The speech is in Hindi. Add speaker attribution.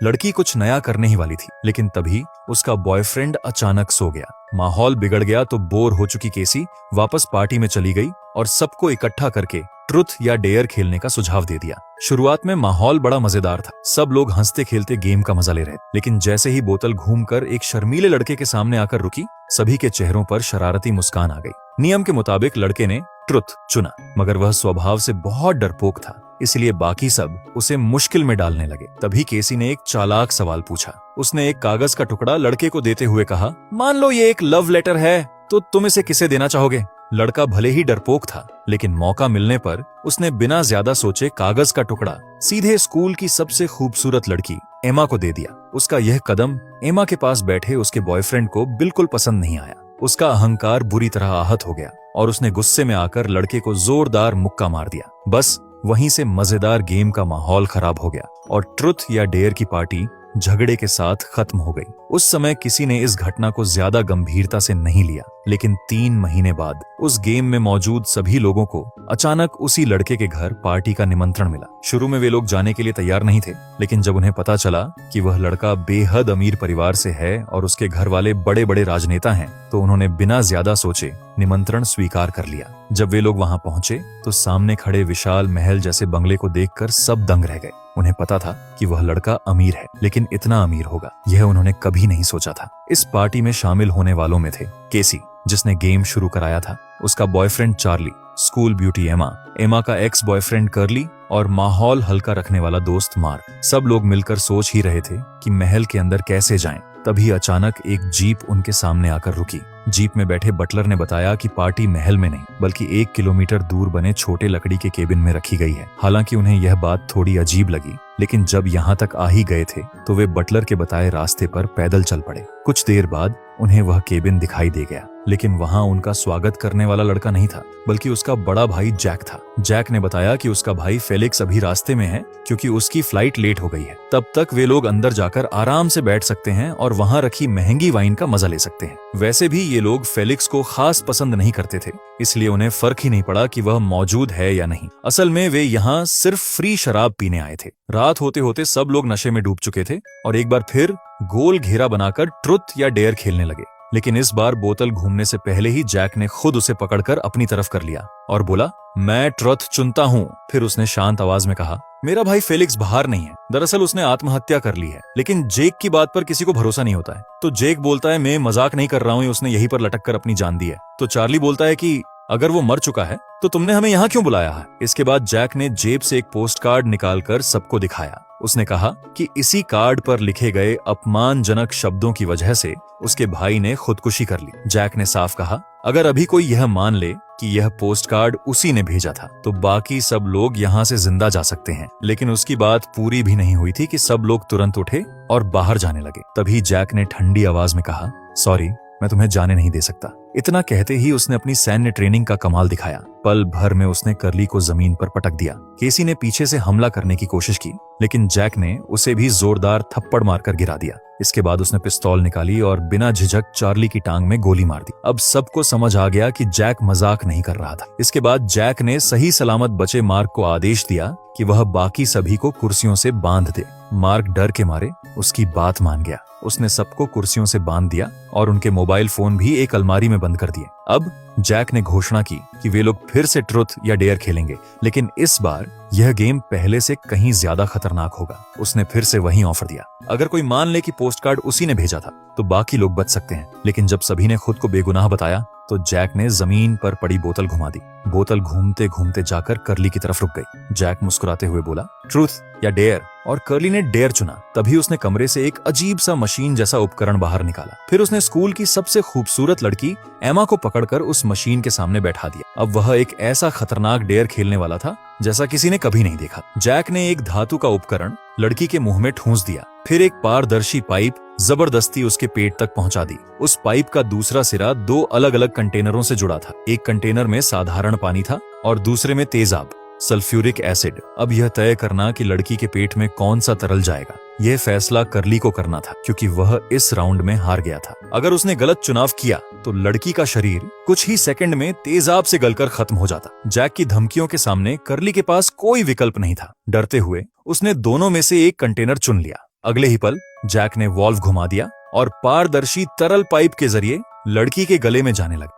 Speaker 1: लड़की कुछ नया करने ही वाली थी, लेकिन तभी उसका बॉयफ्रेंड अचानक सो गया। माहौल बिगड़ गया तो बोर हो चुकी केसी वापस पार्टी में चली गई और सबको इकट्ठा करके ट्रुथ या डेयर खेलने का सुझाव दे दिया। शुरुआत में माहौल बड़ा मजेदार था, सब लोग हंसते खेलते गेम का मजा ले रहे, लेकिन जैसे ही बोतल घूमकर एक शर्मीले लड़के के सामने आकर रुकी, सभी के चेहरों पर शरारती मुस्कान आ गई। नियम के मुताबिक लड़के ने ट्रुथ चुना, मगर वह स्वभाव से बहुत डरपोक था, इसलिए बाकी सब उसे मुश्किल में डालने लगे। तभी केसी ने एक चालाक सवाल पूछा। उसने एक कागज का टुकड़ा लड़के को देते हुए कहा, मान लो ये एक लव लेटर है, तो तुम इसे किसे देना चाहोगे? लड़का भले ही डरपोक था, लेकिन मौका मिलने पर उसने बिना ज्यादा सोचे कागज का टुकड़ा सीधे स्कूल की सबसे खूबसूरत लड़की एमा को दे दिया। उसका यह कदम एमा के पास बैठे उसके बॉयफ्रेंड को बिल्कुल पसंद नहीं आया। उसका अहंकार बुरी तरह आहत हो गया और उसने गुस्से में आकर लड़के को जोरदार मुक्का मार दिया। बस वहीं से मजेदार गेम का माहौल खराब हो गया और ट्रुथ या डेयर की पार्टी झगड़े के साथ खत्म हो गई। उस समय किसी ने इस घटना को ज्यादा गंभीरता से नहीं लिया, लेकिन 3 महीने बाद उस गेम में मौजूद सभी लोगों को अचानक उसी लड़के के घर पार्टी का निमंत्रण मिला। शुरू में वे लोग जाने के लिए तैयार नहीं थे, लेकिन जब उन्हें पता चला कि वह लड़का बेहद अमीर परिवार से है और उसके घर वाले बड़े बड़े राजनेता हैं, तो उन्होंने बिना ज्यादा सोचे निमंत्रण स्वीकार कर लिया। जब वे लोग वहां पहुंचे तो सामने खड़े विशाल महल जैसे बंगले को देखकर सब दंग रह गए। उन्हें पता था कि वह लड़का अमीर है, लेकिन इतना अमीर होगा यह उन्होंने कभी नहीं सोचा था। इस पार्टी में शामिल होने वालों में थे केसी, जिसने गेम शुरू कराया था, उसका बॉयफ्रेंड चार्ली, स्कूल ब्यूटी एमा का एक्स बॉयफ्रेंड कर्ली और माहौल हल्का रखने वाला दोस्त मार्क। सब लोग मिलकर सोच ही रहे थे कि महल के अंदर कैसे जाएं। तभी अचानक एक जीप उनके सामने आकर रुकी। जीप में बैठे बटलर ने बताया कि पार्टी महल में नहीं, बल्कि 1 किलोमीटर दूर बने छोटे लकड़ी के केबिन में रखी गई है। हालांकि उन्हें यह बात थोड़ी अजीब लगी, लेकिन जब यहाँ तक आ ही गए थे तो वे बटलर के बताए रास्ते पर पैदल चल पड़े। कुछ देर बाद उन्हें वह केबिन दिखाई दे गया, लेकिन वहां उनका स्वागत करने वाला लड़का नहीं था, बल्कि उसका बड़ा भाई जैक था। जैक ने बताया कि उसका भाई फेलिक्स अभी रास्ते में है क्योंकि उसकी फ्लाइट लेट हो गई है। तब तक वे लोग अंदर जाकर आराम से बैठ सकते हैं और वहां रखी महंगी वाइन का मजा ले सकते हैं। वैसे भी ये लोग फेलिक्स को खास पसंद नहीं करते थे, इसलिए उन्हें फर्क ही नहीं पड़ा कि वह मौजूद है या नहीं। असल में वे यहाँ सिर्फ फ्री शराब पीने आए थे। रात होते होते सब लोग नशे में डूब चुके थे और एक बार फिर गोल घेरा बनाकर ट्रुथ या डेयर खेलने लगे। लेकिन इस बार बोतल घूमने से पहले ही जैक ने खुद उसे पकड़कर अपनी तरफ कर लिया और बोला, मैं ट्रुथ चुनता हूँ। फिर उसने शांत आवाज में कहा, मेरा भाई फेलिक्स बाहर नहीं है, दरअसल उसने आत्महत्या कर ली है। लेकिन जेक की बात पर किसी को भरोसा नहीं होता है। तो जेक बोलता है, मैं मजाक नहीं कर रहा हूँ, उसने यहीं पर लटक कर अपनी जान दी है। तो चार्ली बोलता है कि अगर वो मर चुका है तो तुमने हमें यहाँ क्यों बुलाया है? इसके बाद जैक ने जेब से एक पोस्ट कार्ड निकालकर सबको दिखाया। उसने कहा कि इसी कार्ड पर लिखे गए अपमानजनक शब्दों की वजह से उसके भाई ने खुदकुशी कर ली। जैक ने साफ कहा, अगर अभी कोई यह मान ले कि यह पोस्ट कार्ड उसी ने भेजा था तो बाकी सब लोग यहाँ से जिंदा जा सकते हैं। लेकिन उसकी बात पूरी भी नहीं हुई थी कि सब लोग तुरंत उठे और बाहर जाने लगे। तभी जैक ने ठंडी आवाज में कहा, सॉरी, मैं तुम्हें जाने नहीं दे सकता। इतना कहते ही उसने अपनी सैन्य ट्रेनिंग का कमाल दिखाया। पल भर में उसने कर्ली को जमीन पर पटक दिया। केसी ने पीछे से हमला करने की कोशिश की, लेकिन जैक ने उसे भी जोरदार थप्पड़ मारकर गिरा दिया। इसके बाद उसने पिस्तौल निकाली और बिना झिझक चार्ली की टांग में गोली मार दी। अब सबको समझ आ गया कि जैक मजाक नहीं कर रहा था। इसके बाद जैक ने सही सलामत बचे मार्क को आदेश दिया कि वह बाकी सभी को कुर्सियों से बांध दे। मार्क डर के मारे उसकी बात मान गया। उसने सबको कुर्सियों से बांध दिया और उनके मोबाइल फोन भी एक अलमारी में बंद कर दिए। अब जैक ने घोषणा की कि वे लोग फिर से ट्रुथ या डेयर खेलेंगे, लेकिन इस बार यह गेम पहले से कहीं ज्यादा खतरनाक होगा। उसने फिर से वही ऑफर दिया, अगर कोई मान ले कि पोस्ट कार्ड उसी ने भेजा था तो बाकी लोग बच सकते हैं। लेकिन जब सभी ने खुद को बेगुनाह बताया तो जैक ने जमीन पर पड़ी बोतल घुमा दी। बोतल घूमते घूमते जाकर कर्ली की तरफ रुक गई। जैक मुस्कुराते हुए बोला, ट्रुथ या डेयर, और कर्ली ने डेयर चुना। तभी उसने कमरे से एक अजीब सा मशीन जैसा उपकरण बाहर निकाला। फिर उसने स्कूल की सबसे खूबसूरत लड़की एमा को पकड़कर उस मशीन के सामने बैठा दिया। अब वह एक ऐसा खतरनाक डेयर खेलने वाला था जैसा किसी ने कभी नहीं देखा। जैक ने एक धातु का उपकरण लड़की के मुंह में ठूंस दिया, फिर एक पारदर्शी पाइप जबरदस्ती उसके पेट तक पहुंचा दी। उस पाइप का दूसरा सिरा 2 अलग अलग कंटेनरों से जुड़ा था। एक कंटेनर में साधारण पानी था और दूसरे में तेजाब, सल्फ्यूरिक एसिड। अब यह तय करना कि लड़की के पेट में कौन सा तरल जाएगा, यह फैसला कर्ली को करना था, क्योंकि वह इस राउंड में हार गया था। अगर उसने गलत चुनाव किया तो लड़की का शरीर कुछ ही सेकंड में तेजाब से गलकर खत्म हो जाता। जैक की धमकियों के सामने कर्ली के पास कोई विकल्प नहीं था। डरते हुए उसने दोनों में से एक कंटेनर चुन लिया। अगले ही पल जैक ने वॉल्व घुमा दिया और पारदर्शी तरल पाइप के जरिए लड़की के गले में जाने लगा।